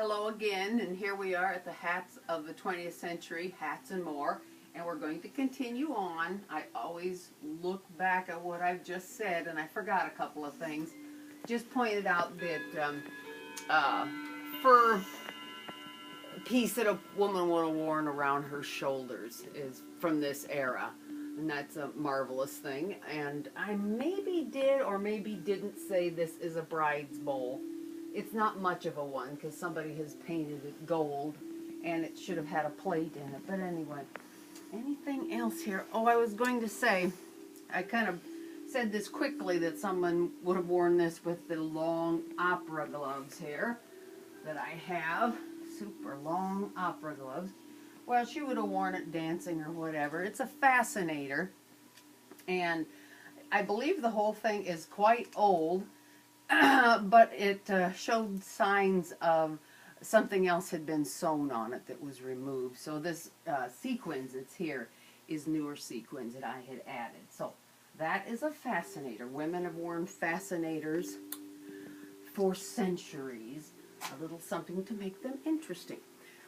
Hello again, and here we are at the Hats of the 20th Century, Hats and More, and we're going to continue on. I always look back at what I've just said, and I forgot a couple of things. Just pointed out that fur piece that a woman would have worn around her shoulders is from this era, and that's a marvelous thing. And I maybe did or maybe didn't say this is a bride's bowl. It's not much of a one because somebody has painted it gold and it should have had a plate in it. But anyway, anything else here? Oh, I was going to say, I kind of said this quickly that someone would have worn this with the long opera gloves here that I have. Super long opera gloves. Well, she would have worn it dancing or whatever. It's a fascinator. And I believe the whole thing is quite old. But it showed signs of something else had been sewn on it that was removed. So this sequins that's here is newer sequins that I had added. So that is a fascinator. Women have worn fascinators for centuries. A little something to make them interesting.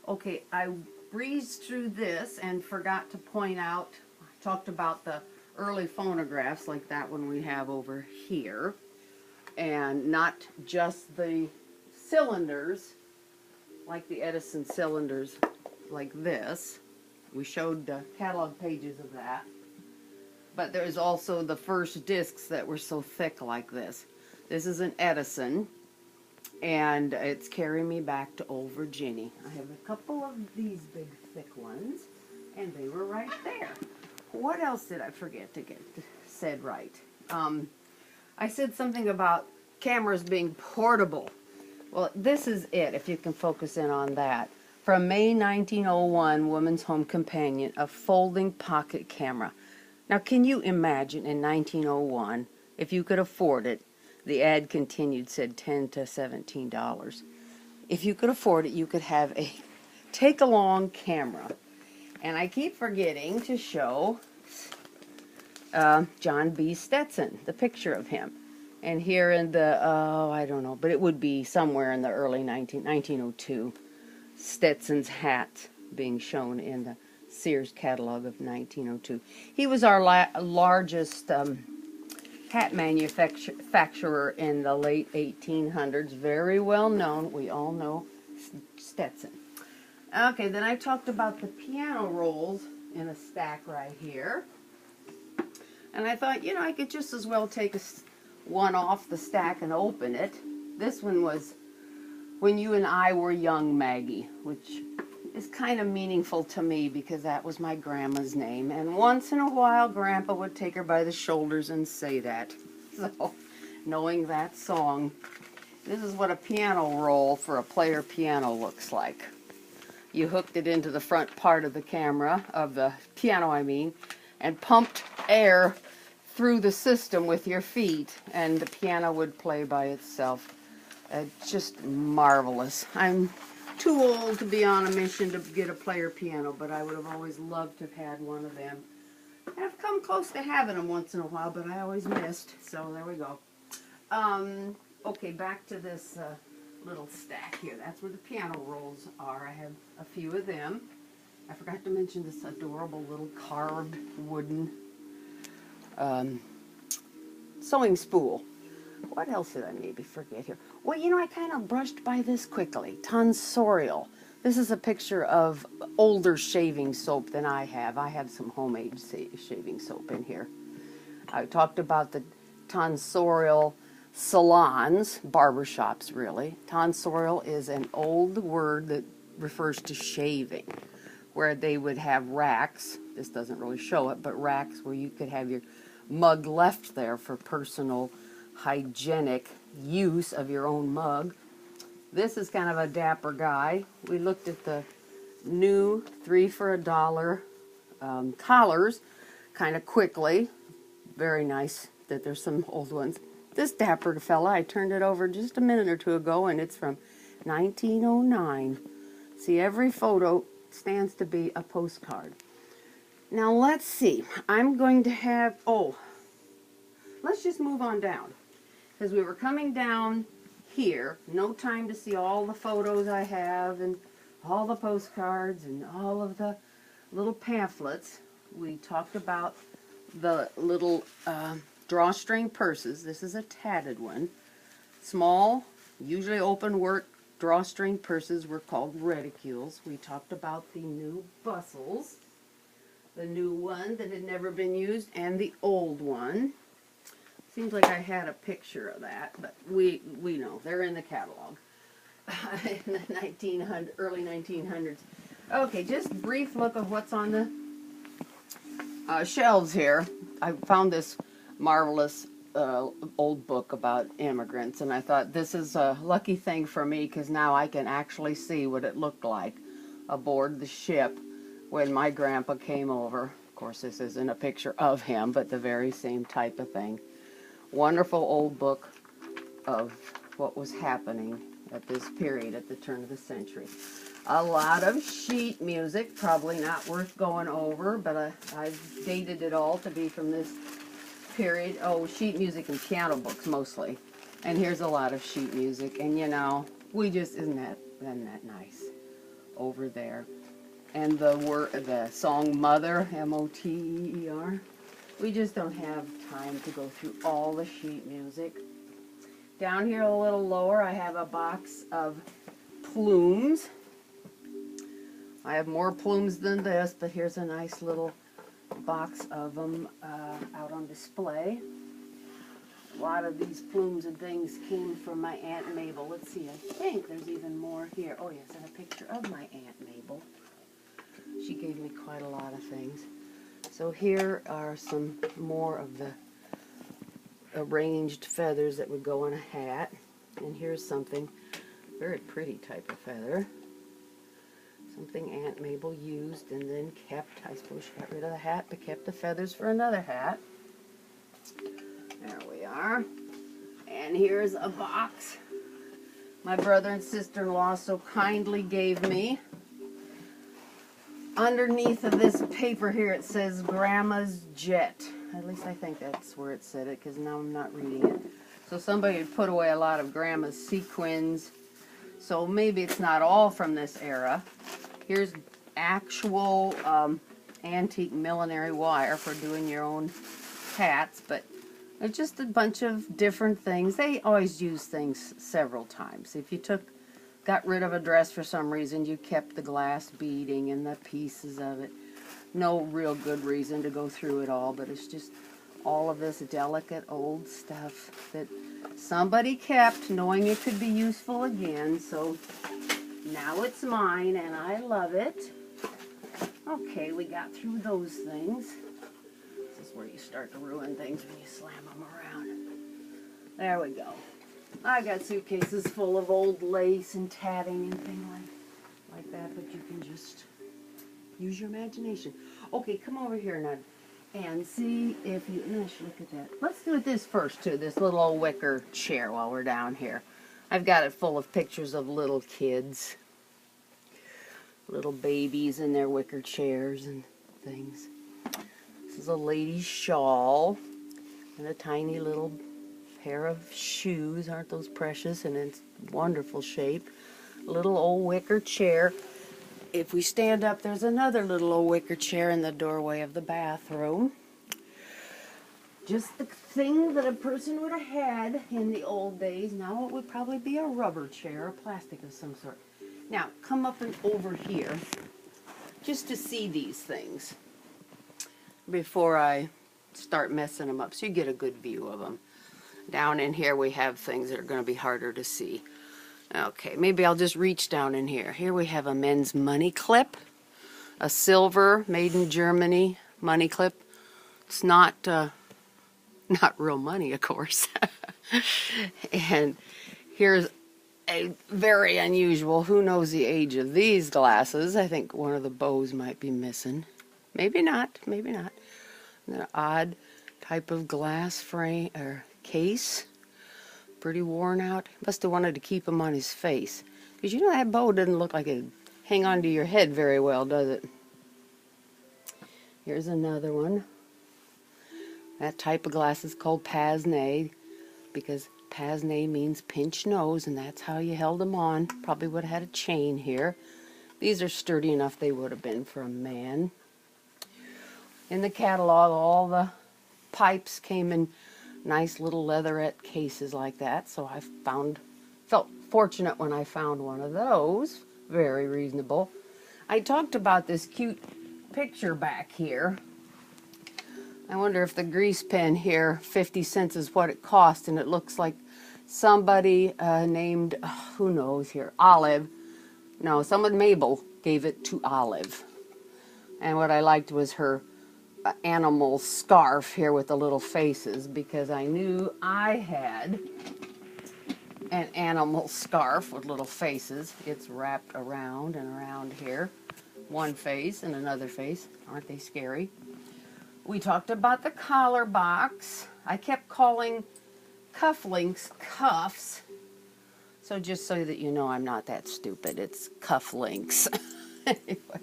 Okay, I breezed through this and forgot to point out, I talked about the early phonographs like that one we have over here. And not just the cylinders, like the Edison cylinders like this. We showed the catalog pages of that. But there's also the first discs that were so thick like this. This is an Edison, and it's carrying me back to old Virginia. I have a couple of these big thick ones, and they were right there. What else did I forget to get said right? I said something about cameras being portable. Well, this is it, if you can focus in on that. From May 1901, Woman's Home Companion, a folding pocket camera. Now, can you imagine in 1901, if you could afford it, the ad continued, said $10 to $17. If you could afford it, you could have a take-along camera. And I keep forgetting to show John B. Stetson, the picture of him. And here in the, I don't know, but it would be somewhere in the early 1902, Stetson's hat being shown in the Sears catalog of 1902. He was our largest hat manufacturer in the late 1800s. Very well known. We all know Stetson. Okay, then I talked about the piano rolls in a stack right here. And I thought, you know, I could just as well take one off the stack and open it. This one was When You and I Were Young, Maggie, which is kind of meaningful to me because that was my grandma's name. And once in a while, Grandpa would take her by the shoulders and say that. So, knowing that song, this is what a piano roll for a player piano looks like. You hooked it into the front part of the camera, of the piano I mean, and pumped air through the system with your feet, and the piano would play by itself. Just marvelous. I'm too old to be on a mission to get a player piano, but I would have always loved to have had one of them. I've come close to having them once in a while, but I always missed, so there we go. Okay, back to this little stack here. That's where the piano rolls are. I have a few of them. I forgot to mention this adorable little carved wooden sewing spool. What else did I maybe forget here? Well, you know, I kind of brushed by this quickly. Tonsorial. This is a picture of older shaving soap than I have. I have some homemade shaving soap in here. I talked about the tonsorial salons, barbershops really. Tonsorial is an old word that refers to shaving, where they would have racks. This doesn't really show it, but racks where you could have your mug left there for personal hygienic use of your own mug. This is kind of a dapper guy. We looked at the new 3 for $1 collars kind of quickly. Very nice that there's some old ones. This dapper fella, I turned it over just a minute or two ago, and it's from 1909. See, every photo stands to be a postcard. Now let's see. I'm going to have, let's just move on down. Because we were coming down here, no time to see all the photos I have and all the postcards and all of the little pamphlets. We talked about the little drawstring purses. This is a tatted one. Small, usually open work drawstring purses were called reticules. We talked about the new bustles, the new one that had never been used, and the old one. Seems like I had a picture of that, but we know they're in the catalog in the early 1900s. Okay, just a brief look of what's on the shelves here. I found this marvelous old book about immigrants, and I thought this is a lucky thing for me because now I can actually see what it looked like aboard the ship when my grandpa came over. Of course, this isn't a picture of him, but the very same type of thing. Wonderful old book of what was happening at this period at the turn of the century. A lot of sheet music, probably not worth going over, but I've dated it all to be from this period. Oh, sheet music and piano books mostly. And here's a lot of sheet music, and you know, we just, isn't that nice over there. And the song Mother, M-O-T-E-R. We just don't have time to go through all the sheet music. Down here a little lower, I have a box of plumes. I have more plumes than this, but here's a nice little box of them out on display. A lot of these plumes and things came from my Aunt Mabel. Let's see, I think there's even more here. Oh yes, and a picture of my Aunt Mabel. She gave me quite a lot of things. So here are some more of the arranged feathers that would go on a hat. And here's something, very pretty type of feather. Something Aunt Mabel used and then kept. I suppose she got rid of the hat but kept the feathers for another hat. There we are. And here's a box my brother and sister-in-law so kindly gave me. Underneath of this paper here it says Grandma's Jet. At least I think that's where it said it, because now I'm not reading it. So somebody had put away a lot of Grandma's sequins. So maybe it's not all from this era. Here's actual antique millinery wire for doing your own hats, but it's just a bunch of different things. They always use things several times. If you got rid of a dress for some reason, you kept the glass beading and the pieces of it. No real good reason to go through it all, but it's just all of this delicate old stuff that somebody kept, knowing it could be useful again. So now it's mine, and I love it. Okay, we got through those things. This is where you start to ruin things when you slam them around. There we go. I got suitcases full of old lace and tatting and things like that, but you can just use your imagination. Okay, come over here now and see if you, look at that. Let's do this first too, this little old wicker chair while we're down here. I've got it full of pictures of little kids, little babies in their wicker chairs and things. This is a lady's shawl and a tiny little pair of shoes. Aren't those precious? And it's wonderful shape. Little old wicker chair. If we stand up, there's another little old wicker chair in the doorway of the bathroom. Just the thing that a person would have had in the old days. Now it would probably be a rubber chair, or plastic of some sort. Now, come up and over here just to see these things before I start messing them up, so you get a good view of them. Down in here we have things that are going to be harder to see. Okay, maybe I'll just reach down in here. Here we have a men's money clip, a silver, made in Germany money clip. It's not real money, of course. And here's a very unusual, who knows the age of these glasses. I think one of the bows might be missing. Maybe not, maybe not. An odd type of glass frame or case. Pretty worn out. Must have wanted to keep him on his face. Because you know that bow doesn't look like it'd hang onto your head very well, does it? Here's another one. That type of glass is called pince-nez, because Pince means pinch nose, and that's how you held them on. Probably would have had a chain here. These are sturdy enough they would have been for a man. In the catalog, all the pipes came in nice little leatherette cases like that, so I felt fortunate when I found one of those. Very reasonable. I talked about this cute picture back here. I wonder if the grease pen here, 50 cents is what it cost, and it looks like somebody named, who knows here, Olive. No, someone, Mabel, gave it to Olive. And what I liked was her animal scarf here with the little faces, because I knew I had an animal scarf with little faces. It's wrapped around and around here. One face and another face. Aren't they scary? We talked about the collar box. I kept calling cufflinks cuffs. So just so that you know I'm not that stupid, it's cufflinks. Anyway,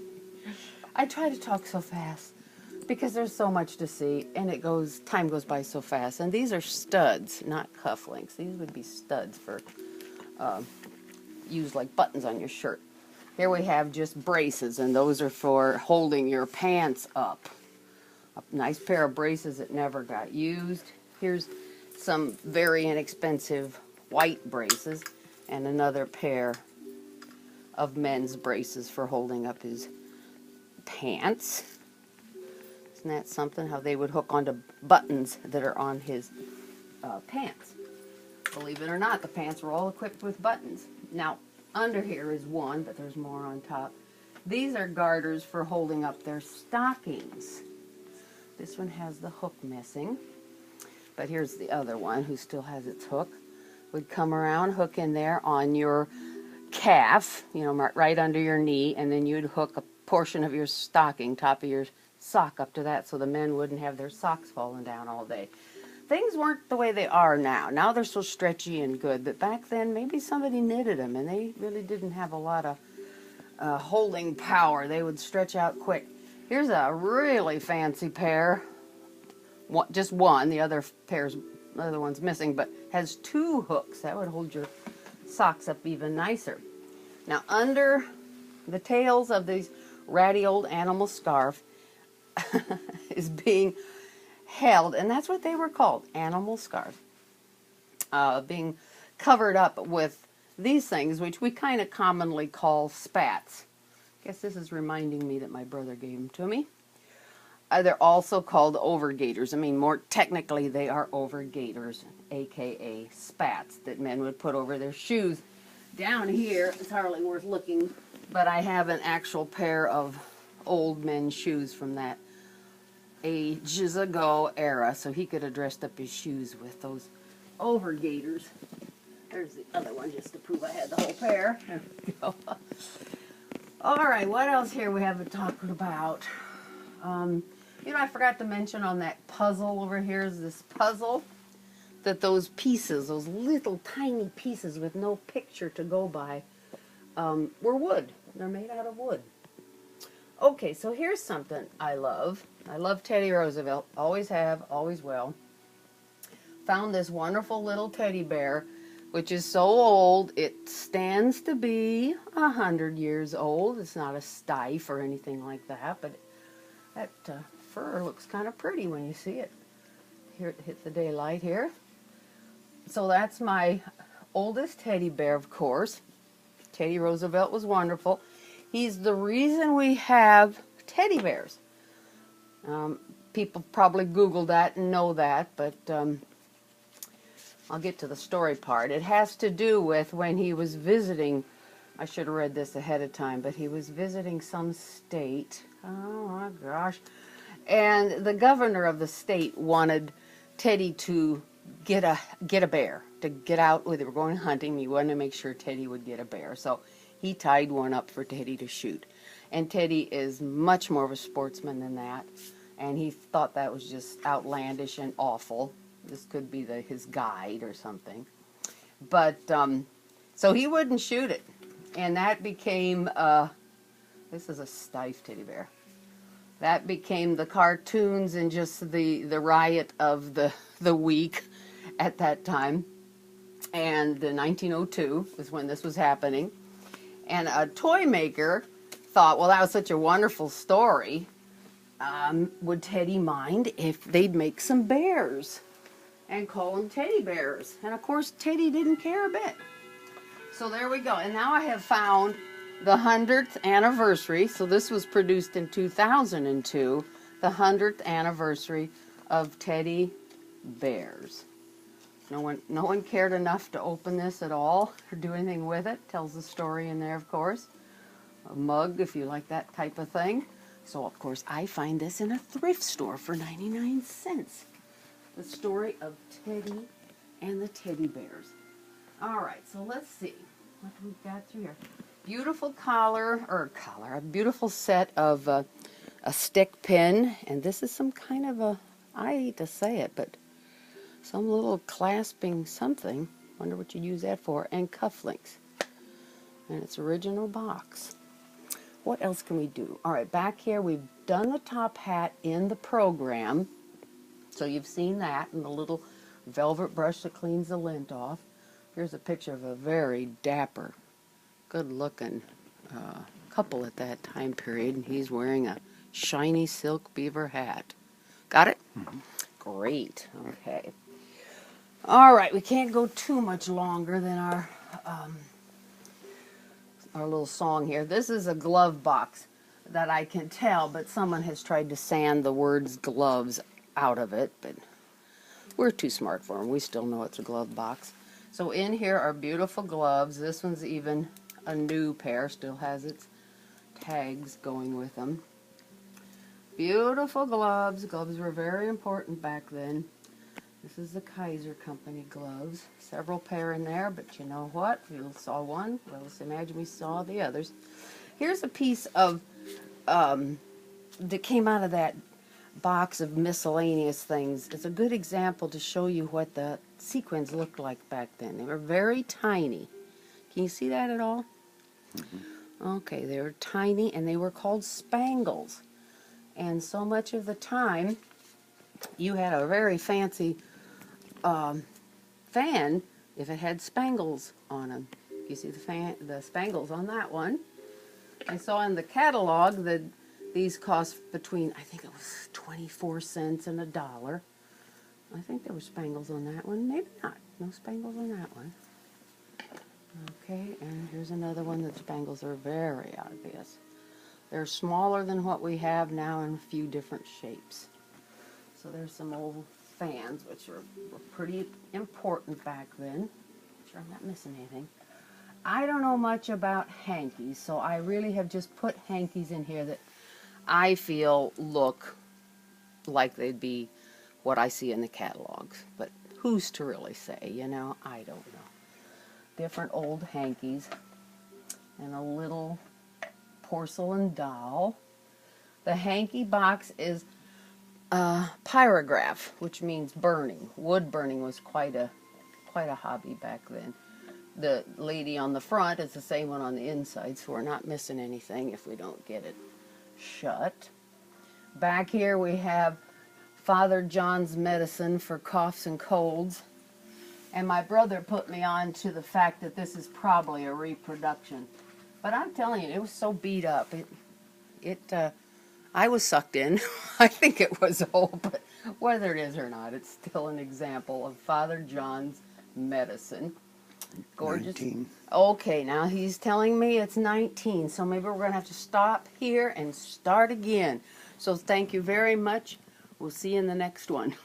I try to talk so fast because there's so much to see, and time goes by so fast. And these are studs, not cufflinks. These would be studs for used like buttons on your shirt. Here we have just braces, and those are for holding your pants up. A nice pair of braces that never got used. Here's some very inexpensive white braces, and another pair of men's braces for holding up his pants. Isn't that something, how they would hook onto buttons that are on his pants? Believe it or not, the pants were all equipped with buttons. Now, under here is one, but there's more on top. These are garters for holding up their stockings. This one has the hook missing, but here's the other one who still has its hook. Would come around, hook in there on your calf, you know, right under your knee, and then you'd hook a portion of your stocking, top of your sock up to that, so the men wouldn't have their socks falling down all day. Things weren't the way they are now. Now they're so stretchy and good, but back then maybe somebody knitted them, and they really didn't have a lot of holding power. They would stretch out quick. Here's a really fancy pair. Just one. The other one's missing, but has two hooks. That would hold your socks up even nicer. Now, under the tails of these ratty old animal scarf is being held, and that's what they were called, animal scarf, being covered up with these things, which we kind of commonly call spats. I guess this is reminding me that my brother gave them to me. They're also called overgaiters. I mean, more technically, they are overgaiters, aka spats, that men would put over their shoes. Down here, it's hardly worth looking, but I have an actual pair of old men's shoes from that ages ago era, so he could have dressed up his shoes with those overgaiters. There's the other one, just to prove I had the whole pair. There we go. All right, what else here we haven't talked about? You know, I forgot to mention on that puzzle over here is this puzzle that those pieces, those little tiny pieces with no picture to go by, were wood. They're made out of wood. Okay, so here's something I love. I love Teddy Roosevelt. Always have, always will. Found this wonderful little teddy bear, which is so old, it stands to be 100 years old. It's not a stiff or anything like that, but that fur looks kind of pretty when you see it. Here it hits the daylight here. So that's my oldest teddy bear, of course. Teddy Roosevelt was wonderful. He's the reason we have teddy bears. People probably Google that and know that, but I'll get to the story part. It has to do with when he was visiting, I should have read this ahead of time, but he was visiting some state. Oh my gosh. And the governor of the state wanted Teddy to get a bear, to get out. They were going hunting. He wanted to make sure Teddy would get a bear. So he tied one up for Teddy to shoot. And Teddy is much more of a sportsman than that. And he thought that was just outlandish and awful. This could be his guide or something. But, so he wouldn't shoot it. And that became, this is a stiff teddy bear. That became the cartoons and just the riot of the week at that time. And 1902 was when this was happening. And a toy maker thought, well, that was such a wonderful story. Would Teddy mind if they'd make some bears and call them teddy bears? And of course, Teddy didn't care a bit. So there we go. And now I have found the 100th anniversary. So this was produced in 2002, the 100th anniversary of Teddy Bears. No one cared enough to open this at all or do anything with it. Tells the story in there, of course. A mug, if you like that type of thing. So, of course, I find this in a thrift store for 99 cents. The story of Teddy and the teddy bears. All right, so let's see what we've got through here. Beautiful a beautiful set of a stick pin. And this is some kind of a, I hate to say it, but some little clasping something. Wonder what you'd use that for. And cufflinks. And its original box. What else can we do? All right, back here we've done the top hat in the program. So you've seen that and the little velvet brush that cleans the lint off. Here's a picture of a very dapper, good-looking couple at that time period. And he's wearing a shiny silk beaver hat. Got it? Mm-hmm. Great. Okay. All right, we can't go too much longer than our little song here. This is a glove box that I can tell, but someone has tried to sand the words gloves out of it, but we're too smart for them. We still know it's a glove box. So in here are beautiful gloves. This one's even a new pair, still has its tags going with them. Beautiful gloves. Gloves were very important back then. This is the Kaiser Company gloves. Several pair in there, but you know what? If you saw one, well, let's imagine we saw the others. Here's a piece of, that came out of that box of miscellaneous things. It's a good example to show you what the sequins looked like back then. They were very tiny. Can you see that at all? Mm-hmm. Okay, they were tiny, and they were called spangles. And so much of the time, you had a very fancy fan if it had spangles on them. You see the spangles on that one. I saw in the catalog that these cost between, I think it was 24 cents and $1. I think there were spangles on that one. Maybe not. No spangles on that one. Okay, and here's another one. The spangles are very obvious. They're smaller than what we have now in a few different shapes. So there's some old fans, which were pretty important back then. Make sure I'm not missing anything. I don't know much about hankies, so I really have just put hankies in here that I feel look like they'd be what I see in the catalogs. But who's to really say, you know? I don't know. Different old hankies. And a little porcelain doll. The hanky box is pyrograph, which means burning. Wood burning was quite a hobby back then. The lady on the front is the same one on the inside, so we're not missing anything if we don't get it shut. Back here we have Father John's medicine for coughs and colds. And my brother put me on to the fact that this is probably a reproduction. But I'm telling you, it was so beat up. I was sucked in. I think it was old, but whether it is or not, it's still an example of Father John's medicine. Gorgeous. 19. Okay, now he's telling me it's 19, so maybe we're going to have to stop here and start again. So thank you very much. We'll see you in the next one.